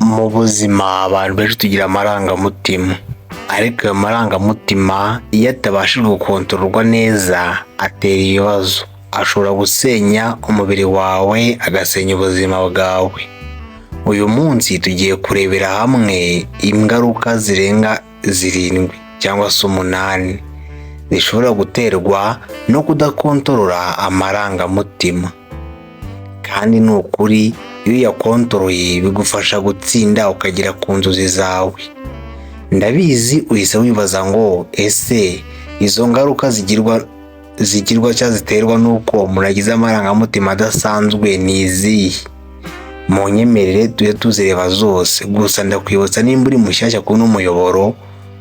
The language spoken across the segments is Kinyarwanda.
Mu buzima abantu benshi tugira amarangamutima, ariko ayo marangamutima iyo atabashije gukontororwa neza atera ibibazo. Ashobora gusenya umubiri wawe, agasenya ubuzima bwawe. Uyu munsi tugiye kurebera hamwe ingaruka zirenga 7 cyangwa se 8 zishobora guterwa no kudakontorora amarangamutima. Kandi ni ukuri, iyo uyakontoroye bigufasha gutsinda ukagera ku nzozi zawe. Ndabizi uhise wibaza ngo ese izo ngaruka zigirwa cyangwa ziterwa n'uko umuntu agize amarangamutima adasanzwe ni izihe? Munyemerere tujye tuzireba zose, gusa ndakwibutsa nimba uri mushyashya kuri uno muyoboro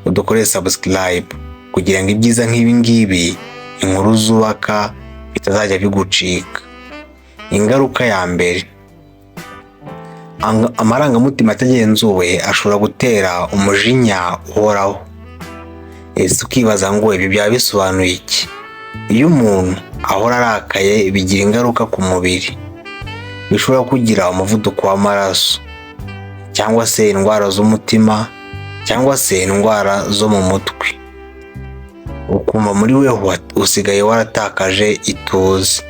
udukore subscribe kugira ngo ibyiza nk'ibi ngibi, inkuru zubaka, bitazajya bigucika. Ingaruka ya mbere, amarangamutima atagenzuwe ashobora gutera umujinya uhoraho. Ese ukibaza ngo ibi byaba bisobanuye iki? Iyo umuntu ahora arakaye bigira ingaruka ku mubiri. Bishobora kugira umuvuduko w'amaraso, cyangwa se indwara z'umutima, cyangwa se indwara zo mu mutwe. Ukumva muri weho usigaye waratakaje ituze.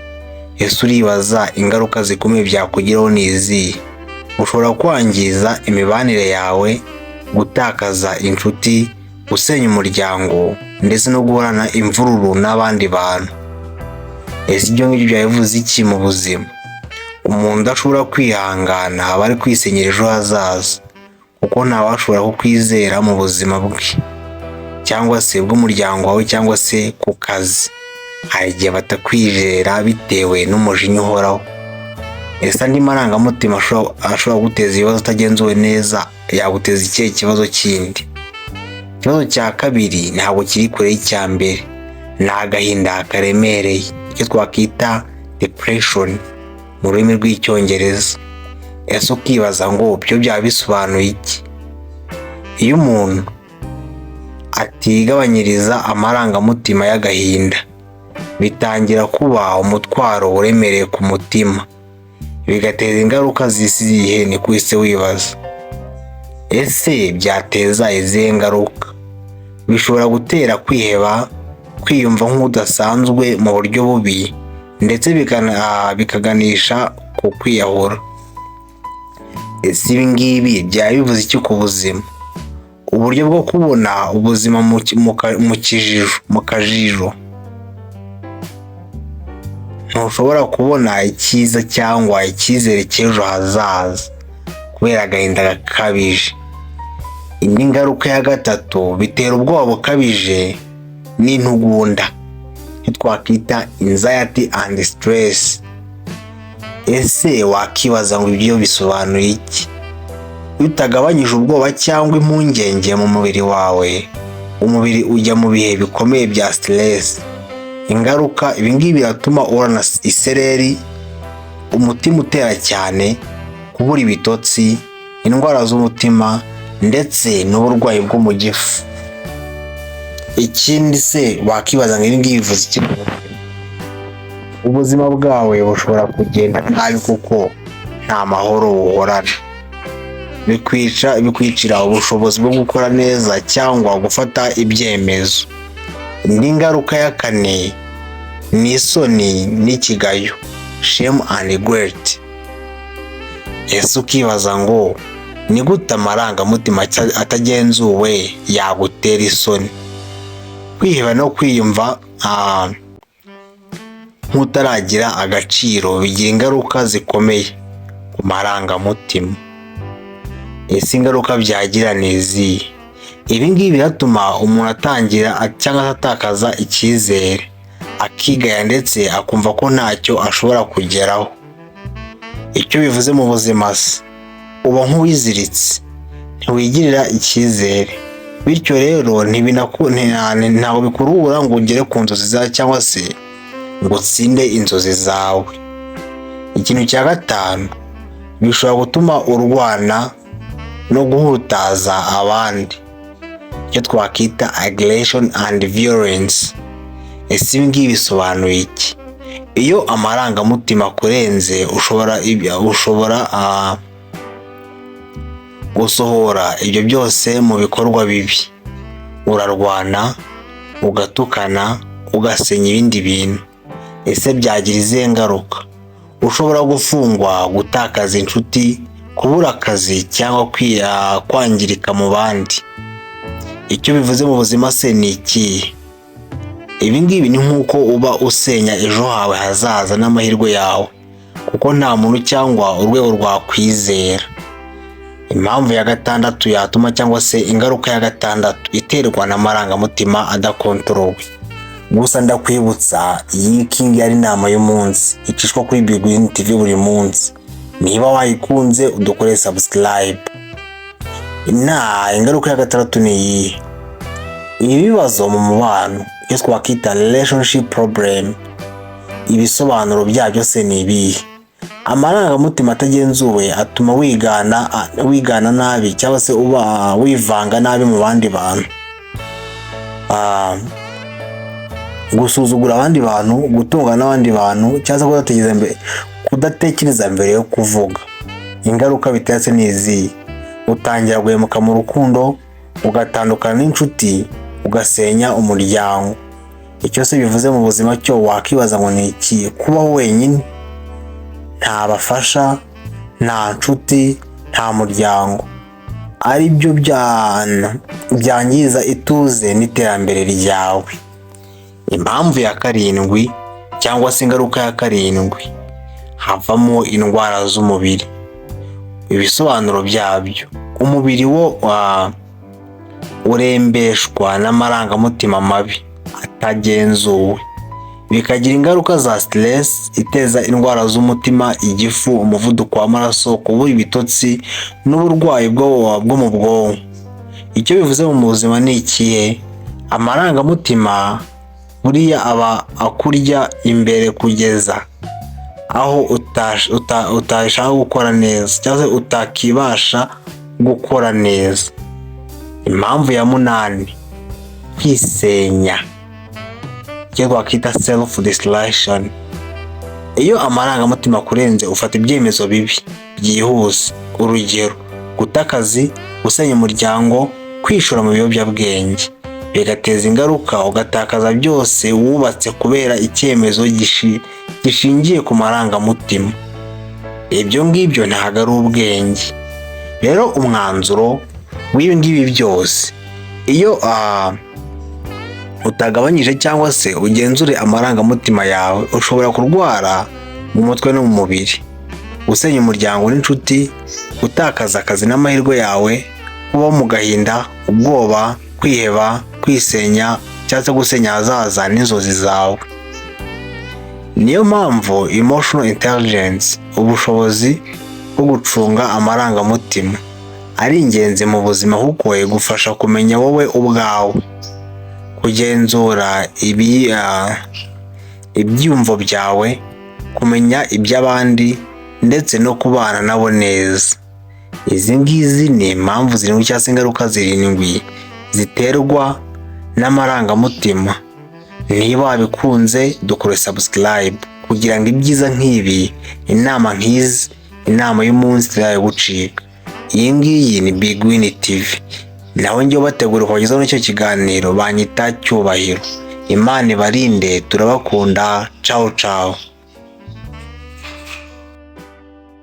Ese uribaza ingaruka zikomeye byakugiraho ni izihe? Ushobora kwangiza imibanire yawe, gutakaza inshuti, gusenya umuryango, ndetse no guhorana imvururu n'abandi bantu. Ese ibyo ngibyo byabivuze iki mu buzima? Umuntu udashobora kwihangana aba ari kwisenyera ejo hazaza, kuko ntawashobora kukwizera mu buzima bwe, cyangwa se bw'umuryango wawe, cyangwa se ku kazi. Hari igihe batakwizera bitewe n'umujinya uhoraho. Ese andi marangamutima ashobora guteza ibibazo utagenzuwe neza yaguteza ikihe kibazo kindi? Ikibazo cya kabiri ntabwo kiri kure y'icya mbere, ni agahinda karemereye, icyo twakwita depression mu rurimi rw'icyongereza. Ese ukibaza ngo byo byaba bisobanuye iki? Iyo umuntu atigabanyiriza amarangamutima y'agahinda, bitangira kuba umutwaro uremereye ku mutima, bigateza ingaruka zisiziye. Ni kwise wibaza, ese byateza izihe ngaruka? Bishobora gutera kwiheba, kwiyumva nk'udasanzwe mu buryo bubi, ndetse bikaganisha ku kwiyahura. Ese ibi ngibi byaba bivuze iki ku buzima? Uburyo bwo kubona ubuzima mu kajiro. Ntushobora kubona icyiza cyangwa icyizere cy'ejo hazaza kubera agahinda gakabije. Indi ngaruka ya gatatu, bitera ubwoba bukabije n'intugunda, twakwita anxiety and stress. Ese wakibaza ngo ibyo bisobanuye iki? Iyo utagabanyije ubwoba cyangwa impungenge mu mubiri wawe, umubiri ujya mu bihe bikomeye bya stress. Ingaruka, ibi ngibi biratuma uhorana isereri, umutima utera cyane, kubura ibitotsi, indwara z'umutima, ndetse n'uburwayi bwo mu gifu. Ikindi se wakibaza ngo ibi ngibi bivuze iki? Ubuzima bwawe bushobora kugenda nabi kuko nta mahoro uhorana. Bikwicira ubushobozi bwo gukora neza cyangwa gufata ibyemezo. Indi ngaruka ya kane ni isoni n'ikigayo, shame and guilt. Ese ukibaza ngo ni gute amarangamutima atagenzuwe yagutera isoni? Kwiheba no kwiyumva nk'utaragira agaciro bigira ingaruka zikomeye ku marangamutima. Ese ingaruka byagira ni izihe? Ibi ngibi biratuma umuntu atangira cyangwa atakaza icyizere, akigaya, ndetse akumva ko ntacyo ashobora kugeraho. Icyo bivuze mu buzima se, uba nk'uwiziritse, ntiwigirira icyizere. Bityo rero ntabwo bikuruhura ngo ugere ku nzozi zawe, cyangwa se ngo utsinde inzozi zawe. Ikintu cya gatanu, bishobora gutuma urwana no guhutaza abandi, icyo twakwita aggression and violence. Ese ibi ngibi bisobanuye iki? Iyo amarangamutima akurenze gusohora ibyo byose mu bikorwa bibi. Urarwana, ugatukana, ugasenya ibindi bintu. Ese byagira izihe ngaruka? Ushobora gufungwa, gutakaza inshuti, kubura akazi cyangwa kwangirika mu bandi. Icyo bivuze mu buzima se ni ikihe? Ibi ngibi ni nk'uko uba usenya ejo hawe hazaza n'amahirwe yawe, kuko nta muntu cyangwa urwego rwakwizera. Impamvu ya gatandatu yatuma cyangwa se ingaruka ya gatandatu iterwa n'amarangamutima adakontorowe. Gusa ndakwibutsa, iyi ngiyi ari inama y'umunsi icishwa kuri Big Win TV buri munsi. Niba wayikunze udukore subscribe. Ingaruka ya gatandatu ni iyi: ibibazo mu mubano, iyo twakwita relationship problem. Ibisobanuro byabyo se ni ibihe? Amarangamutima atagenzuwe atuma wigana nabi cyangwa se uba wivanga nabi mu bandi bantu. Gusuzugura abandi bantu, gutunga n'abandi bantu, cyangwa kudatekereza mbere yo kuvuga. Ingaruka bitetse ni izihe? Utangira guhemuka mu rukundo, ugatandukana n'inshuti, ugasenya umuryango. Icyo se bivuze mu buzima cyo wakibaza ngo ni iki? Kubaho wenyine, nta bafasha, nta nshuti, nta muryango, ari byo byangiza ituze n'iterambere ryawe. Impamvu ya karindwi cyangwa se ingaruka ya karindwi: havamo indwara z'umubiri. Ibisobanuro byabyo: umubiri wo urembeshwa n'amarangamutima mabi atagenzuwe, bikagira ingaruka za stress iteza indwara z'umutima, igifu, umuvuduko w'amaraso, kubura ibitotsi n'uburwayi bwo mu bwonko. Icyo bivuze mu buzima ni ikihe? Amarangamutima buriya aba akurya imbere kugeza aho utashaka gukora neza cyangwa se utakibasha gukora neza. Impamvu ya munani: kwisenya, icyo twakwita self destruction. Iyo amarangamutima akurenze ufata ibyemezo bibi byihuse. Urugero: guta akazi, gusenya umuryango, kwishora mu biyobyabwenge. Bigateza ingaruka, ugatakaza byose wubatse kubera icyemezo gishingiye ku marangamutima. Ibyo ngibyo ntabwo ari ubwenge. Rero umwanzuro w'ibi ngibi byose, iyo utagabanyije cyangwa se ugenzure amarangamutima yawe, ushobora kurwara mu mutwe no mu mubiri, gusenya umuryango n'inshuti, gutakaza akazi n'amahirwe yawe, kubaho mu gahinda, ubwoba, kwiheba, kwisenya cyangwa se gusenya ahazaza n'inzozi zawe. Niyo mpamvu emotional intelligence, ubushobozi bwo gucunga amarangamutima, ari ingenzi mu buzima kuko igufasha kumenya wowe ubwawe, kugenzura ibyiyumvo byawe, kumenya iby'abandi ndetse no kubana nabo neza. Izi ngizi ni impamvu zirindwi cyangwa se ingaruka zirindwi ziterwa n'amarangamutima. Niba wabikunze dukore subscribe kugira ngo ibyiza nk'ibi, inama nk'izi, inama y'umunsi itazagucika. Iyi ngiyi ni Big Win TV. Nawe njye bategura kubagezaho n'icyo kiganiro banyita Cyubahiro. Imana ibarinde, turabakunda. Ciao ciao.